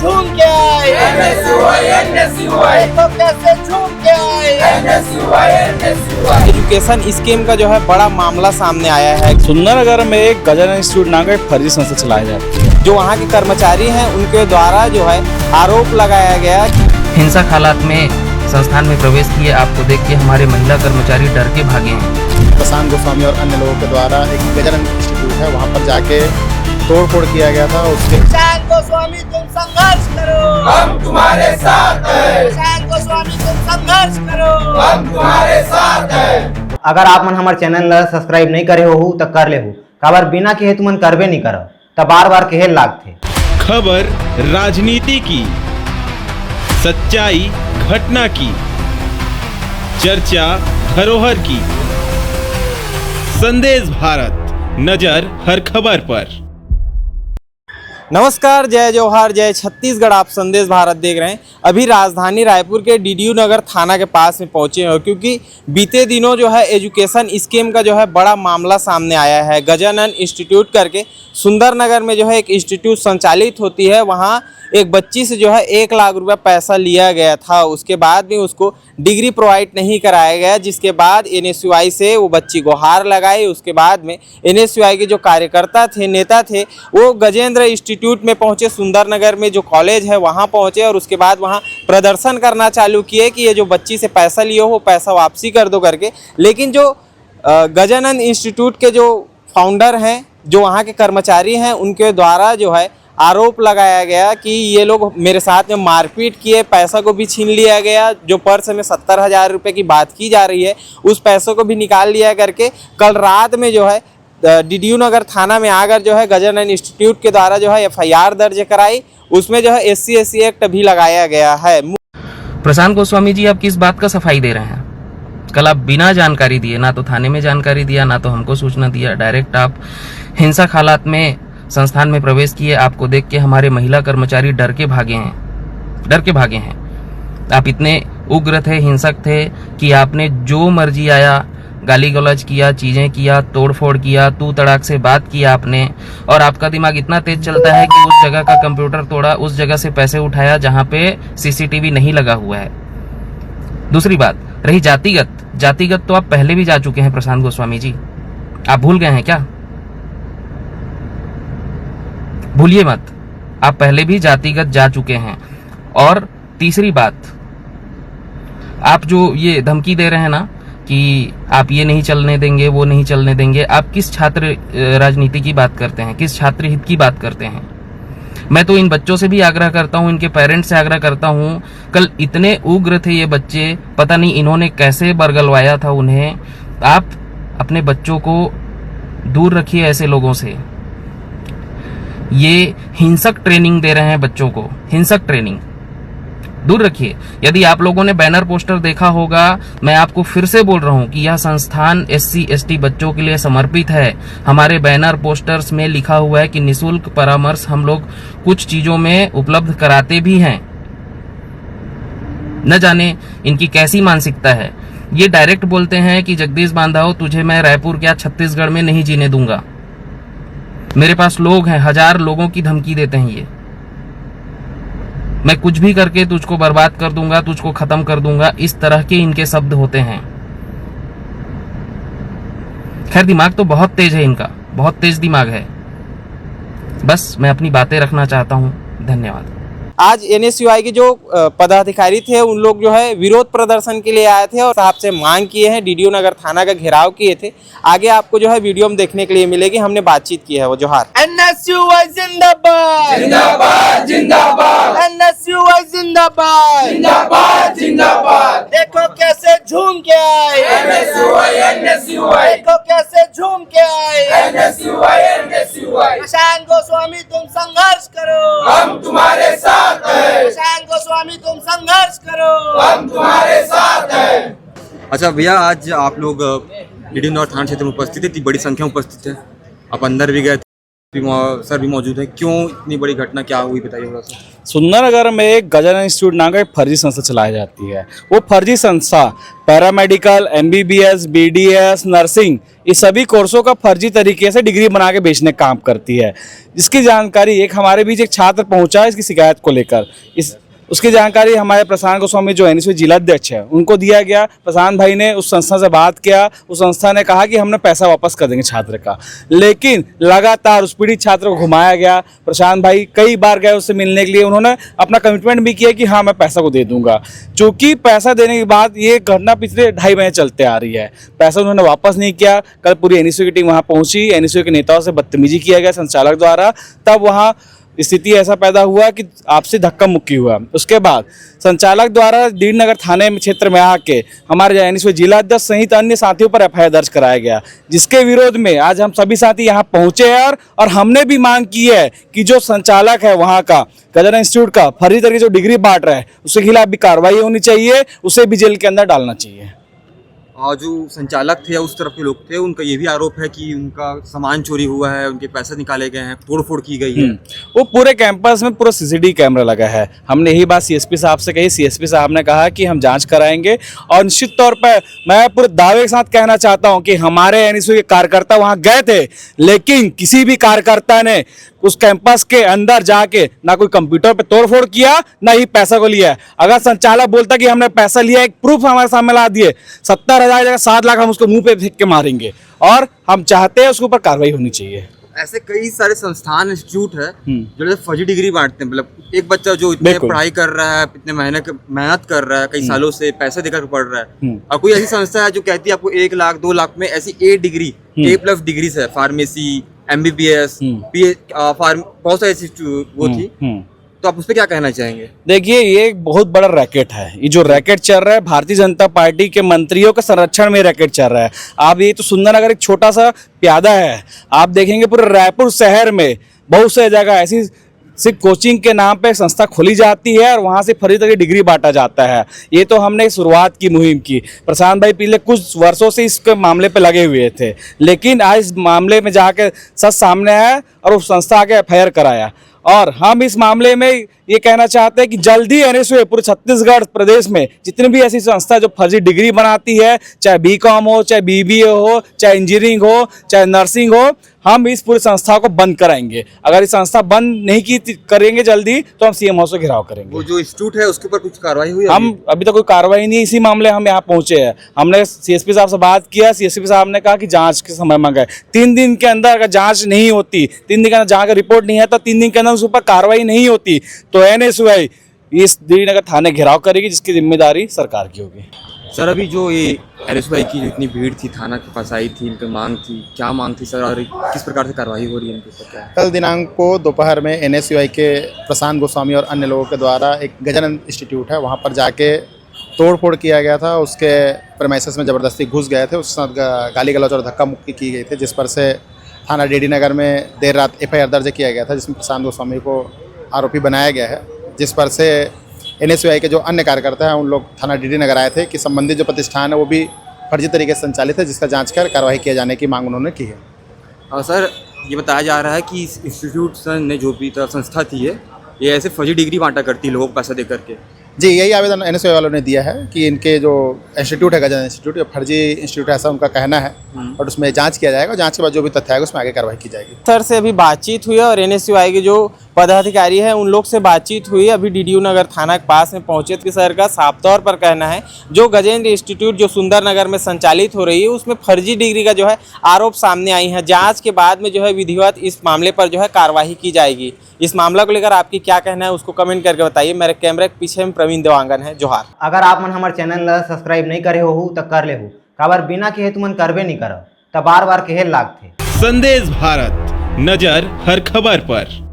झूम के आए, देखो कैसे झूम के आए। एजुकेशन स्कीम का जो है बड़ा मामला सामने आया है। सुंदरनगर में एक गजानन इंस्टीट्यूट नाम का एक फर्जी संस्था चलाया जाती है। जो वहाँ के कर्मचारी हैं उनके द्वारा जो है आरोप लगाया गया। हिंसक हालात में संस्थान में प्रवेश किए आपको देख के हमारे महिला कर्मचारी डर के भागे हैं। प्रशांत गोस्वामी और अन्य लोगों के द्वारा एक गजानन इंस्टीट्यूट है वहाँ पर जाके तोड़फोड़ किया गया था। उसके प्रशांत गोस्वामी तुम संघर्ष करो, हम तुम्हारे साथ हैं। प्रशांत गोस्वामी तुम संघर्ष करो, हम तुम्हारे साथ हैं। अगर आप मन हमारे चैनल ला सब्सक्राइब नहीं करे हो तो कर ले हो, काबर बिना कहे तुमन करबे नहीं करो तो बार बार कहे लागथे। खबर राजनीति की, सच्चाई घटना की, चर्चा धरोहर की। संदेश भारत, नजर हर खबर पर। नमस्कार, जय जौहर, जय छत्तीसगढ़। आप संदेश भारत देख रहे हैं। अभी राजधानी रायपुर के डीडीयू नगर थाना के पास में पहुंचे हैं क्योंकि बीते दिनों जो है एजुकेशन स्कीम का जो है बड़ा मामला सामने आया है। गजानन इंस्टीट्यूट करके सुंदरनगर में जो है एक इंस्टीट्यूट संचालित होती है, वहां एक बच्ची से जो है 1 लाख रुपया पैसा लिया गया था। उसके बाद भी उसको डिग्री प्रोवाइड नहीं कराया गया, जिसके बाद एनएसयूआई से वो बच्ची गुहार लगाई। उसके बाद में एनएसयूआई के जो कार्यकर्ता थे, नेता थे, वो गजेंद्र इंस्टीट्यूट में पहुंचे। सुंदरनगर में जो कॉलेज है वहां पहुंचे और उसके बाद वहां प्रदर्शन करना चालू किए कि ये जो बच्ची से पैसा लिए हो पैसा वापसी कर दो करके। लेकिन जो गजानन इंस्टीट्यूट के जो फाउंडर हैं, जो वहाँ के कर्मचारी हैं, उनके द्वारा जो है आरोप लगाया गया कि ये लोग मेरे साथ में मारपीट किए, पैसा को भी छीन लिया गया। जो पर्स में 70,000 रुपये की बात की जा रही है, उस पैसों को भी निकाल लिया करके कल रात में जो है डीडीयू नगर थाना में आकर जो है गजानन इंस्टीट्यूट के द्वारा जो है एफआईआर दर्ज कराई। उसमें जो है SC/SC एक्ट भी लगाया गया है। प्रशांत गोस्वामी जी, आप किस बात का सफाई दे रहे हैं? कल आप बिना जानकारी दिए, ना तो थाने में जानकारी दिया, ना तो हमको सूचना दिया, डायरेक्ट आप हिंसक हालात में संस्थान में प्रवेश किए। आपको देख के हमारे महिला कर्मचारी डर के भागे हैं। आप इतने उग्र थे, हिंसक थे कि आपने जो मर्जी आया गाली गलौज किया, चीजें किया, तोड़फोड़ किया, तू तड़ाक से बात किया आपने। और आपका दिमाग इतना तेज चलता है कि उस जगह का कंप्यूटर तोड़ा, उस जगह से पैसे उठाया जहां पे CCTV नहीं लगा हुआ है। दूसरी बात रही जातिगत तो आप पहले भी जा चुके हैं प्रशांत गोस्वामी जी, आप भूल गए हैं क्या? भूलिए मत, आप पहले भी जातिगत जा चुके हैं। और तीसरी बात, आप जो ये धमकी दे रहे हैं ना कि आप ये नहीं चलने देंगे, वो नहीं चलने देंगे, आप किस छात्र राजनीति की बात करते हैं, किस छात्र हित की बात करते हैं? मैं तो इन बच्चों से भी आग्रह करता हूं, इनके पेरेंट्स से आग्रह करता हूं। कल इतने उग्र थे ये बच्चे, पता नहीं इन्होंने कैसे बरगलवाया था उन्हें। आप अपने बच्चों को दूर रखिए ऐसे लोगों से। ये हिंसक ट्रेनिंग दे रहे हैं बच्चों को, हिंसक ट्रेनिंग दूर रखिए। यदि आप लोगों ने बैनर पोस्टर देखा होगा, मैं आपको फिर से बोल रहा हूं कि यह संस्थान SC/ST बच्चों के लिए समर्पित है। हमारे बैनर पोस्टर्स में लिखा हुआ है कि निःशुल्क परामर्श हम लोग कुछ चीजों में उपलब्ध कराते भी हैं। न जाने इनकी कैसी मानसिकता है। ये डायरेक्ट बोलते हैं कि जगदीश बांधाओ, तुझे मैं रायपुर क्या छत्तीसगढ़ में नहीं जीने दूंगा। मेरे पास लोग हैं, 1000 लोगों की धमकी देते हैं ये। मैं कुछ भी करके तुझको बर्बाद कर दूंगा, तुझको खत्म कर दूंगा, इस तरह के इनके शब्द होते हैं। खैर, दिमाग तो बहुत तेज है इनका, बहुत तेज दिमाग है। बस मैं अपनी बातें रखना चाहता हूं। धन्यवाद। आज एनएसयूआई के जो पदाधिकारी थे उन लोग जो है विरोध प्रदर्शन के लिए आए थे और साहब से मांग किए हैं, डीडीयू नगर थाना का घेराव किए थे। आगे आपको जो है वीडियो में देखने के लिए मिलेगी, हमने बातचीत की है। वो जोहार। एनएसयूआई जिंदाबाद, जिंदाबाद, जिंदाबाद, एनएसयूआई जिंदाबाद, जिंदाबाद, जिंदाबाद। देखो कैसे झूम के आए, NSUI, देखो कैसे झूम के आए। NSUI। प्रशांत गोस्वामी तुम संघर्ष करो, हम तुम्हारे साथ हैं। प्रशांत गोस्वामी तुम संघर्ष करो, हम तुम्हारे साथ हैं। अच्छा भैया, आज आप लोग डीडीयू नगर थाना क्षेत्र में उपस्थित है, इतनी बड़ी संख्या में उपस्थित है, आप अंदर भी गए थे, सर भी मौजूद है, क्यों इतनी बड़ी घटना क्या हुई बताइए थोड़ा सा। सुंदरनगर में एक गजानन इंस्टीट्यूट नाम का एक फर्जी संस्था चलाई जाती है। वो फर्जी संस्था पैरामेडिकल, MBBS, BDS, नर्सिंग, इस सभी कोर्सों का फर्जी तरीके से डिग्री बना के बेचने का काम करती है। जिसकी जानकारी एक हमारे बीच एक छात्र पहुंचा है इसकी शिकायत को लेकर। उसकी जानकारी हमारे प्रशांत गोस्वामी जो NSUI जिला अध्यक्ष है उनको दिया गया। प्रशांत भाई ने उस संस्था से बात किया, उस संस्था ने कहा कि हमने पैसा वापस कर देंगे छात्र का, लेकिन लगातार उस पीड़ित छात्र को घुमाया गया। प्रशांत भाई कई बार गए उससे मिलने के लिए, उन्होंने अपना कमिटमेंट भी किया कि हाँ मैं पैसा को दे दूंगा। चूँकि पैसा देने के बाद ये घटना पिछले 2.5 महीने चलते आ रही है, पैसा उन्होंने वापस नहीं किया। कल पूरी NSUI की टीम वहाँ पहुँची, NSUI के नेताओं से बदतमीजी किया गया संचालक द्वारा, तब वहाँ स्थिति ऐसा पैदा हुआ कि आपसी धक्का मुक्की हुआ। उसके बाद संचालक द्वारा दीननगर थाने में क्षेत्र में आके हमारे NSUI जिला अध्यक्ष सहित अन्य साथियों पर FIR दर्ज कराया गया, जिसके विरोध में आज हम सभी साथी यहाँ पहुँचे हैं और हमने भी मांग की है कि जो संचालक है वहाँ का गजानन इंस्टीट्यूट का फर्जी तरीके से जो डिग्री बांट रहा है उसके खिलाफ भी कार्रवाई होनी चाहिए, उसे भी जेल के अंदर डालना चाहिए। और जो संचालक थे उस तरफ के लोग थे, उनका ये भी आरोप है कि उनका सामान चोरी हुआ है, उनके पैसे निकाले गए हैं, तोड़फोड़ की गई है। वो पूरे कैंपस में पूरा CCTV कैमरा लगा है। हमने यही बात CSP साहब से कही, CSP साहब ने कहा कि हम जांच कराएंगे। और निश्चित तौर पर मैं पूरे दावे के साथ कहना चाहता हूं कि हमारे NSUI के कार्यकर्ता वहां गए थे, लेकिन किसी भी कार्यकर्ता ने उस कैंपस के अंदर जाके ना कोई कंप्यूटर पे तोड़फोड़ किया, ना ही पैसा को लिया। अगर संचालक बोलता कि हमने पैसा लिया, एक प्रूफ हमारे सामने ला दिए, 70,000 जगह 7 लाख हम उसको मुंह पे फेंक के मारेंगे। और हम चाहते हैं उसके ऊपर कार्रवाई होनी चाहिए। ऐसे कई सारे संस्थान इंस्टीट्यूट है जो फर्जी डिग्री बांटते हैं। मतलब एक बच्चा जो इतने पढ़ाई कर रहा है, इतने मेहनत कर रहा है, कई सालों से पैसे देकर पढ़ रहा है, और कोई ऐसी संस्था है जो कहती है आपको 1 लाख 2 लाख में ऐसी A+ डिग्रीज है, फार्मेसी, MBBS, बहुत सारी ऐसी वो थी, तो आप उस पर क्या कहना चाहेंगे? देखिए, ये एक बहुत बड़ा रैकेट है। ये जो रैकेट चल रहा है भारतीय जनता पार्टी के मंत्रियों के संरक्षण में रैकेट चल रहा है। आप ये तो सुंदरनगर एक छोटा सा प्यादा है, आप देखेंगे पूरे रायपुर शहर में बहुत से जगह ऐसी सिर्फ कोचिंग के नाम पे संस्था खोली जाती है और वहाँ से फर्जी तरीके डिग्री बांटा जाता है। ये तो हमने शुरुआत की मुहिम की। प्रशांत भाई पिछले कुछ वर्षों से इसके मामले पे लगे हुए थे, लेकिन आज इस मामले में जाके सच सामने आया और उस संस्था आके FIR कराया। और हम इस मामले में ये कहना चाहते हैं कि जल्दी NSUI पूरे छत्तीसगढ़ प्रदेश में जितनी भी ऐसी संस्था जो फर्जी डिग्री बनाती है, चाहे BCom हो, चाहे BBA हो, चाहे इंजीनियरिंग हो, चाहे नर्सिंग हो, हम इस पूरी संस्था को बंद कराएंगे। अगर इस संस्था बंद नहीं करेंगे जल्दी तो हम CM हाउस से घेराव करेंगे। वो जो इंस्टीट्यूट है उसके ऊपर कुछ कार्रवाई हुई? हम अभी तक कोई कार्रवाई नहीं, इसी मामले हम यहाँ पहुंचे हैं। हमने CSP साहब से बात किया, CSP साहब ने कहा कि जांच के समय मांगा 3 दिन के अंदर अगर जांच नहीं होती, 3 दिन के अंदर जांच का रिपोर्ट नहीं है तो 3 दिन के अंदर उस पर कार्रवाई नहीं होती तो NSUI इस दीननगर थाने घेराव करेगी, जिसकी जिम्मेदारी सरकार की होगी। सर, अभी जो ये NSUI की जो इतनी भीड़ थी थाना के पास आई थी, इनकी मांग थी, क्या मांग थी सर, और किस प्रकार से कार्रवाई हो रही है इनके ऊपर क्या? कल दिनांक को दोपहर में NSUI के प्रशांत गोस्वामी और अन्य लोगों के द्वारा एक गजानन इंस्टीट्यूट है वहाँ पर जाके तोड़फोड़ किया गया था। उसके प्रेमाइसेस में ज़बरदस्ती घुस गए थे, उसके साथ गाली गलौज और धक्का मुक्की की गई थी, जिस पर से थाना DD नगर में देर रात FIR दर्ज किया गया था, जिसमें प्रशांत गोस्वामी को आरोपी बनाया गया है। जिस पर से NSUI के जो अन्य कार्यकर्ता हैं उन लोग थाना DD नगर आए थे कि संबंधित जो प्रतिष्ठान है वो भी फर्जी तरीके से संचालित है, जिसका जांच कर कार्रवाई किए जाने की मांग उन्होंने की है। और सर, ये बताया जा रहा है कि इस इंस्टीट्यूट ने जो भी संस्था थी ये ऐसे फर्जी डिग्री बांटा करती है लोगों को पैसा दे करके। जी, यही आवेदन NSUI वालों ने दिया है कि इनके जो इंस्टीट्यूट है गजानन इंस्टीट्यूट, ये फर्जी इंस्टीट्यूट है ऐसा उनका कहना है, और उसमें जांच किया जाएगा। जांच के बाद जो भी तथ्य आएगा उसमें आगे कार्रवाई की जाएगी। सर से अभी बातचीत हुई और NSUI के जो पदाधिकारी हैं उन लोग से बातचीत हुई। अभी DDU नगर थाना के पास में पहुंचे कि सर का साफ तौर पर कहना है जो गजेंद्र इंस्टीट्यूट जो सुंदरनगर में संचालित हो रही है उसमें फर्जी डिग्री का जो है आरोप सामने आई है। जांच के बाद में जो है विधिवत इस मामले पर जो है कार्यवाही की जाएगी। इस मामला को लेकर आपकी क्या कहना है उसको कमेंट करके बताइए। मेरे कैमरे के पीछे में प्रवीण देवांगन है। जोहार। अगर आप मन हमारे चैनल ला सब्सक्राइब नहीं करे हो तो कर ले हो, काबर बिना कहे तुमन करबे नहीं करो तो बार बार कहे लागथे। संदेश भारत, नजर हर खबर पर।